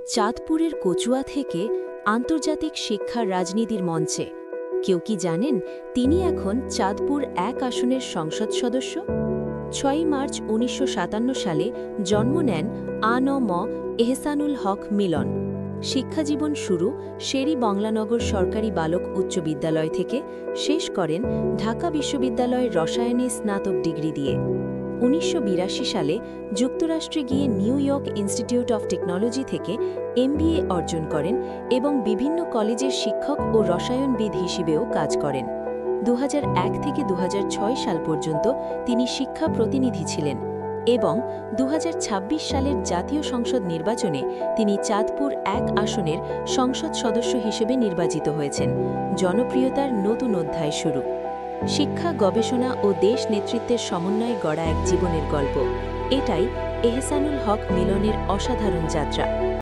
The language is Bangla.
চাঁদপুরের কচুয়া থেকে আন্তর্জাতিক শিক্ষার রাজনীতির মঞ্চে। কেউ কি জানেন তিনি এখন চাঁদপুর ১ আসনের সংসদ সদস্য? ৬ মার্চ ১৯৫৭ সালে জন্ম নেন আ.ন.ম এহসানুল হক মিলন। শিক্ষাজীবন শুরু শের-ই-বাংলানগর সরকারি বালক উচ্চ বিদ্যালয় থেকে, শেষ করেন ঢাকা বিশ্ববিদ্যালয়ের রসায়নে স্নাতক ডিগ্রি দিয়ে। ১৯৮২ সালে যুক্তরাষ্ট্রে গিয়ে new York institute of technology থেকে MBA অর্জন করেন এবং বিভিন্ন কলেজের শিক্ষক ও রসায়নবিদ হিসেবেও কাজ করেন। ২০০১ থেকে ২০০৬ সাল পর্যন্ত তিনি শিক্ষা প্রতিনিধি ছিলেন এবং ২০২৬ সালের জাতীয় সংসদ নির্বাচনে তিনি চাঁদপুর ১ আসনের সংসদ সদস্য হিসেবে নির্বাচিত হয়েছেন। জনপ্রিয়তার নতুন অধ্যায় শুরু। শিক্ষা, গবেষণা ও দেশ নেতৃত্বের সমন্বয়ে গড়া এক জীবনের গল্প। এটাই এহসানুল হক মিলনের অসাধারণ যাত্রা।